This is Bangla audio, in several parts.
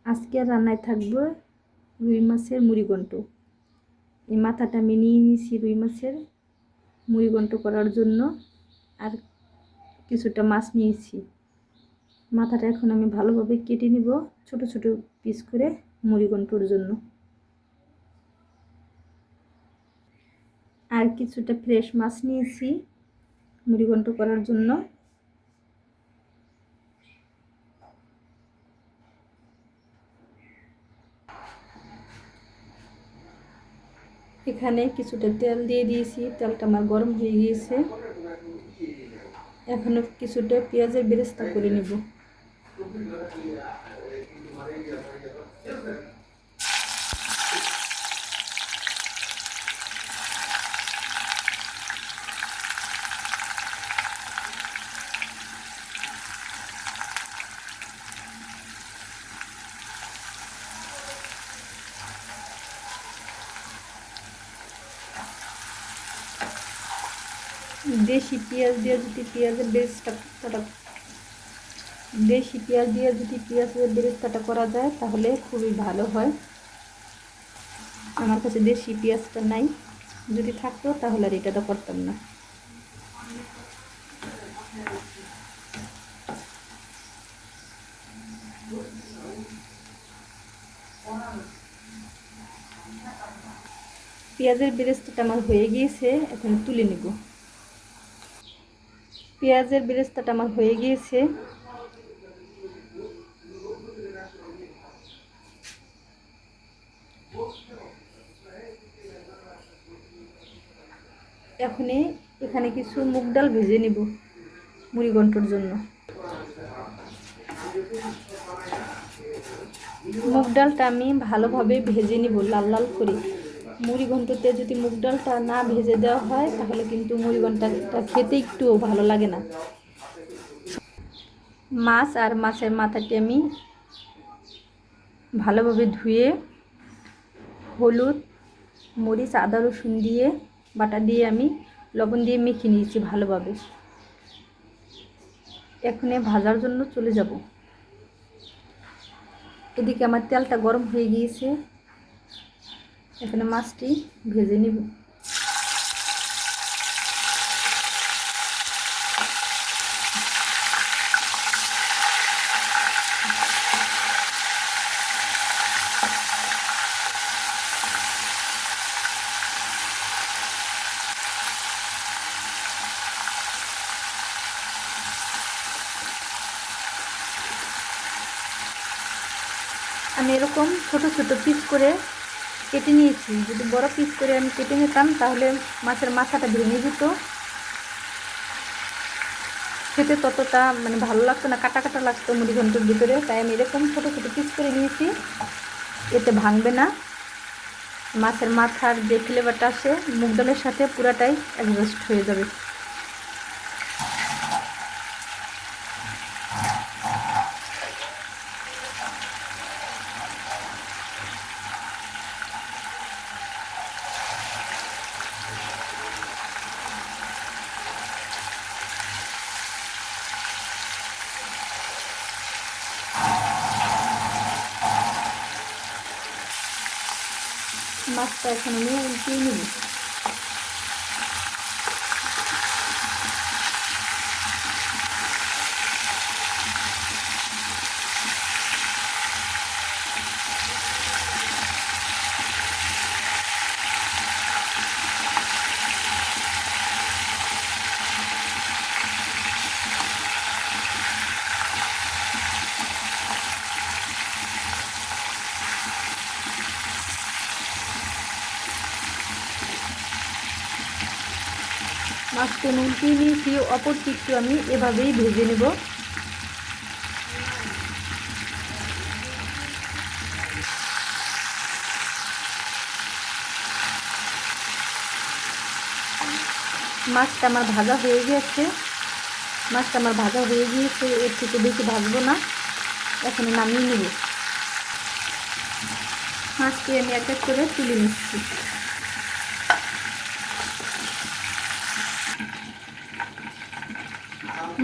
আজকে রান্নায় থাকবে রুই মাছের মুড়িঘণ্ট। এই মাথাটা আমি নিয়ে নিয়েছি রুই মাছের মুড়িঘণ্ট করার জন্য, আর কিছুটা মাছ নিয়েছি। মাথাটা এখন আমি ভালোভাবে কেটে নিব ছোট ছোট পিস করে মুড়িঘণ্টর জন্য। আর কিছুটা ফ্রেশ মাছ নিয়েছি মুড়িঘণ্ট করার জন্য। এখানে কিছুটা তেল দিয়ে দিয়েছি, তেলটা আমার গরম হয়ে গিয়েছে। এখন কিছুটা পেঁয়াজের বেরেস্তা করে নেব। দেশি পেঁয়াজ দিয়ে যদি পেঁয়াজের বেরেস্তাটা করা যায় তাহলে খুবই ভালো হয়। আমার কাছে দেশি পেঁয়াজটা নাই, যদি থাকতো তাহলে আর এটা করতাম না। পেঁয়াজের বেরেস্তাটা আমার হয়ে গিয়েছে, এখন তুলে নেব। পেঁয়াজের বেরেস্তাটা আমার হয়ে গিয়েছে। এখানে কিছু মুগ ডাল ভেজে নিব মুড়িঘণ্টর জন্য। মুগ ডালটা আমি ভালোভাবে ভেজে নিব লাল লাল করে। মুড়িঘণ্টতে যদি মুগ ডালটা না ভেজে দেওয়া হয় তাহলে কিন্তু মুড়িঘণ্টটা খেতে একটুও ভালো লাগে না। মাছ আর মাছের মাথাটি আমি ভালোভাবে ধুয়ে হলুদ, মরিচ, আদা, রসুন দিয়ে বাটা দিয়ে আমি লবণ দিয়ে মেখে নিয়েছি ভালোভাবে। এখন ভাজার জন্য চলে যাব। এদিকে আমার তেলটা গরম হয়ে গিয়েছে, এখানে মাছটি ভেজে নিব। আমি এরকম ছোট ছোট পিস করে কেটে নিয়েছি। যদি বড় পিস করে আমি কেটে নিতাম তাহলে মাছের মাথাটা ভেঙে যেত, খেতে ততটা ভালো লাগতো না, কাটা কাটা লাগতো মুড়িঘণ্টর ভিতরে। তাই আমি এরকম ছোট ছোট পিস করে নিয়েছি, এতে ভাঙবে না। মাছের মাথার যে ফ্লেভারটা আসে মুগ ডালের সাথে পুরাটাই অ্যাডজাস্ট হয়ে যাবে। মাছটা এখন আমি উল্টিয়ে নিব। মাছটা উল্টিয়ে নিয়েছি, অপর দিকটা আমি এভাবেই ভেজে নেব। মাছটা আমার ভাজা হয়ে গিয়েছে, এর থেকে বেশি ভাজবো না, এখন নামিয়ে নেব। মাছটি আমি এক এক করে তুলে নিচ্ছি।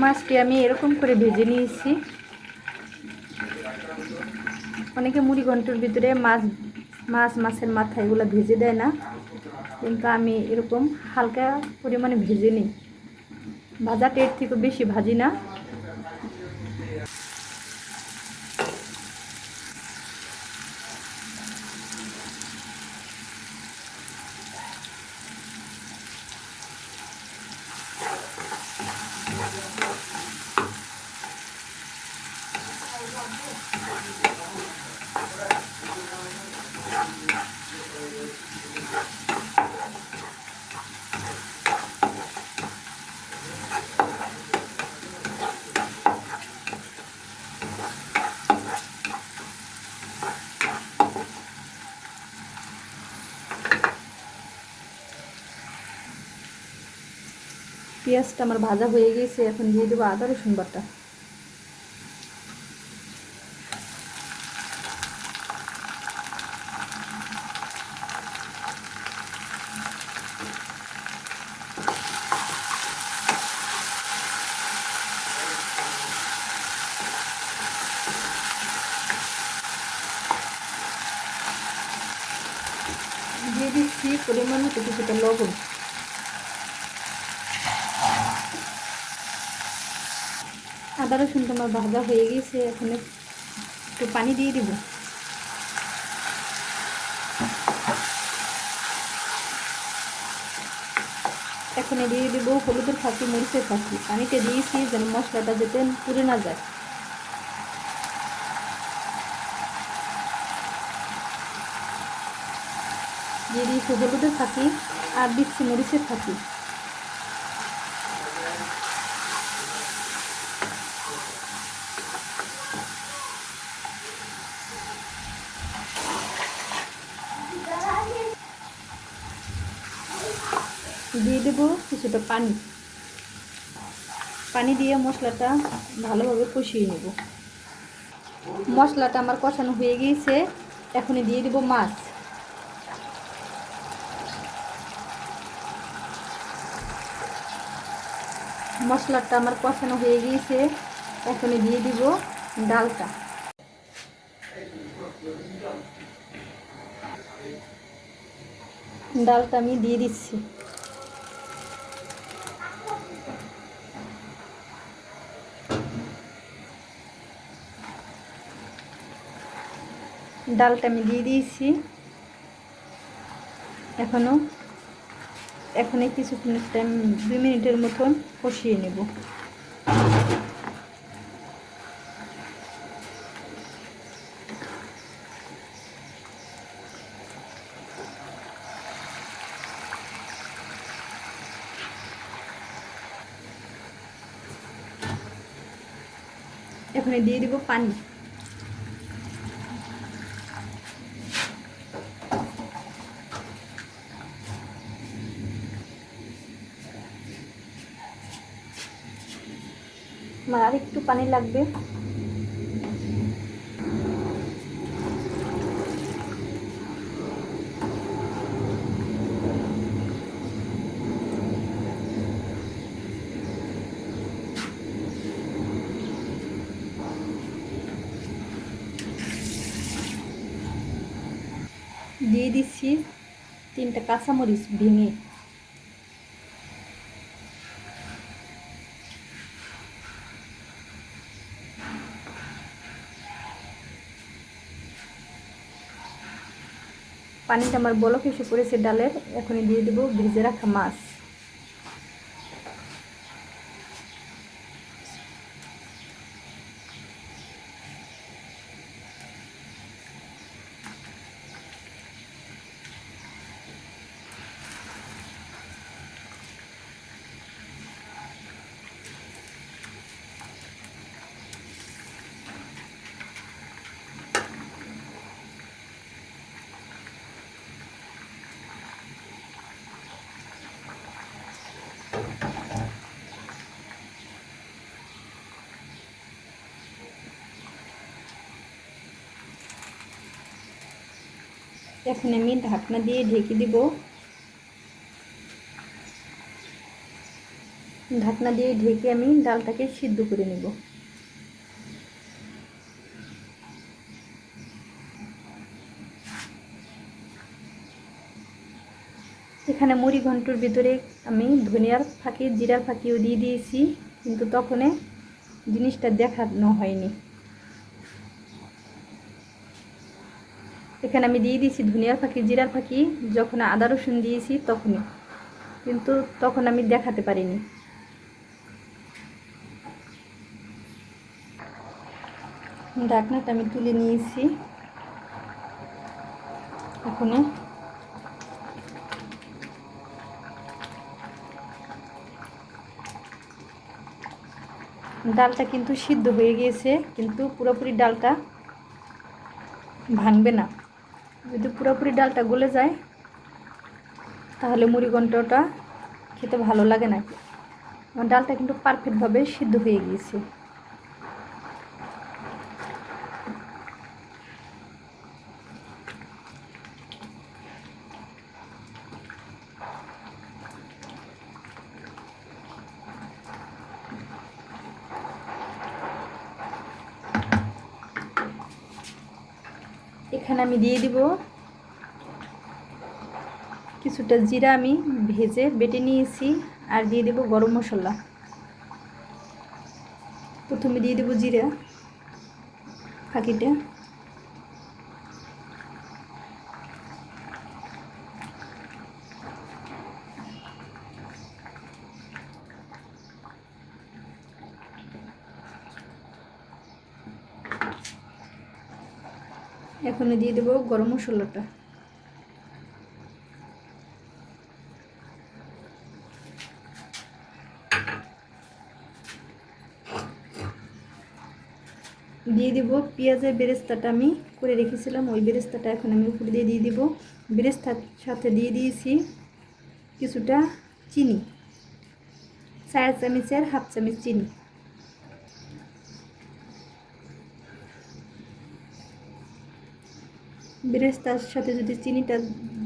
মাছটি আমি এরকম করে ভেজে নিয়েছি। অনেকে মুড়ি ঘন্টর ভিতরে মাছের মাথা এগুলো ভেজে দেয় না, কিন্তু আমি এরকম হালকা পরিমাণে ভেজে নিই। ভাজাটা এর থেকে বেশি ভাজি না। পেঁয়াজটা আমার ভাজা হয়ে গেছে, এখন দিয়ে দেবো আদা রসুন বাটা। দিয়ে দিচ্ছি পরিমাণ মতো কিছুটা লবণ। আদা রসুনটা আমার ভাজা হয়ে গেছে, এখন একটু পানি দিয়ে দিব। এখন দিয়ে দেবো হলুদের ফাঁকি, মরিচের ফাঁকি। পানিতে দিয়েছি যেন মশলাটা যাতে পুড়ে না যায়। দিয়ে দিয়েছি হলুদের ফাঁকি আর দিচ্ছি মরিচের ফাঁকি। দিয়ে দেবো কিছুটা পানি। পানি দিয়ে মশলাটা ভালোভাবে কষিয়ে নেব। মশলাটা আমার কষানো হয়ে গিয়েছে, এখনই দিয়ে দেবো মাছ। মশলাটা আমার কষানো হয়ে গিয়েছে, এখনই দিয়ে দিব ডালটা। ডালটা আমি দিয়ে দিচ্ছি। ডালটা আমি দিয়ে দিয়েছি। এখন কিছুক্ষণ টাইম 2 মিনিটের মতন কষিয়ে নেব। এখন দিয়ে দিব পানি। আমার আর একটু পানি লাগবে। দিয়ে দিচ্ছি 3টা কাঁচামরিচ ভেঙে। পানিটা আমার বলক এসে পড়েছে ডালের, এখনই দিয়ে দেবো ভেজে রাখা মাছ। এখন আমি ঢাকনা দিয়ে ঢেকে দিব। ঢাকনা দিয়ে ঢেকে আমি ডালটাকে সিদ্ধ করে নেব। এখানে মুড়ি ঘন্টর ভিতরে আমি ধনিয়ার ফাঁকি জিরার ফাঁকিও দিয়ে দিয়েছি, কিন্তু তখন জিনিসটা দেখানো হয়নি। এখানে আমি দিয়ে দিয়েছি ধনিয়ার ফাঁকি জিরার ফাঁকি যখন আদা রসুন দিয়েছি তখনই, কিন্তু তখন আমি দেখাতে পারিনি। ঢাকনাটা আমি তুলে নিয়েছি। এখন ডালটা কিন্তু সিদ্ধ হয়ে গিয়েছে, কিন্তু পুরোপুরি ডালটা ভাঙবে না। যদি পুরোপুরি ডালটা গলে যায় তাহলে মুড়িঘণ্টটা খেতে ভালো লাগে না। আমার ডালটা কিন্তু পারফেক্টভাবে সিদ্ধ হয়ে গিয়েছে। এখানে আমি দিয়ে দিব কিছুটা জিরা, আমি ভেজে বেটে নিয়েছি, আর দিয়ে দেব গরম মশলা। প্রথমে দিয়ে দেব জিরা ফাঁকিটা, এখন দিয়ে দেব গরম মশলাটা। দিয়ে দিব পেঁয়াজের বেরেস্তাটা আমি করে রেখেছিলাম, ওই বেরেস্তাটা এখন আমি উপরে দিয়ে দিব। বেরেস্তার সাথে দিয়ে দিয়েছি কিছুটা চিনি, 4 চামচের হাফ চামচ চিনি। বেরেস্তার সাথে যদি চিনিটা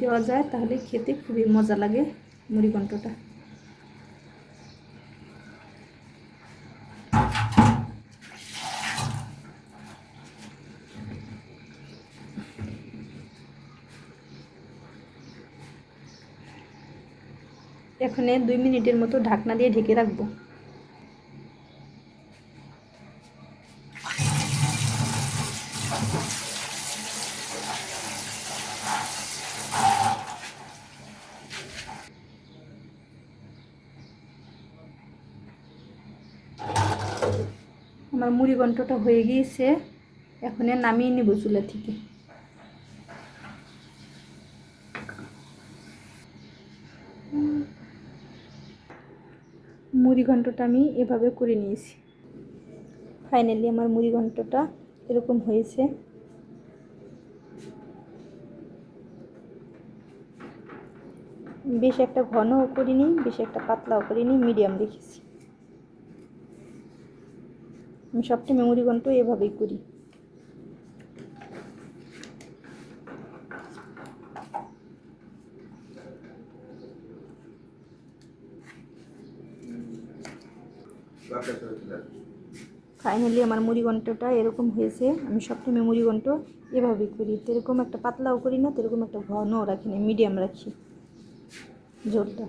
দেওয়া যায় তাহলে খেতে খুবই মজা লাগে মুড়িঘণ্টটা। এখানে 2 মিনিটের মতো ঢাকনা দিয়ে ঢেকে রাখবো। আমার মুড়িঘণ্টটা হয়ে গিয়েছে, এখন নামিয়ে নেব চুলা থেকে। মুড়িঘণ্টটা আমি এভাবে করে নিয়েছি। ফাইনালি আমার মুড়িঘণ্টটা এরকম হয়েছে। বেশ একটা ঘনও করিনি, বেশ একটা পাতলাও করিনি, মিডিয়াম রেখেছি। আমি সবসময় মুড়িঘণ্ট এভাবেই করি। ফাইনালি আমার মুড়িঘণ্টটা এরকম হয়েছে। আমি সবসময় মুড়িঘণ্ট এভাবেই করি, এরকম একটা পাতলাও করি না, এরকম একটা ঘনও রাখি না, মিডিয়াম রাখি ঝোলটা।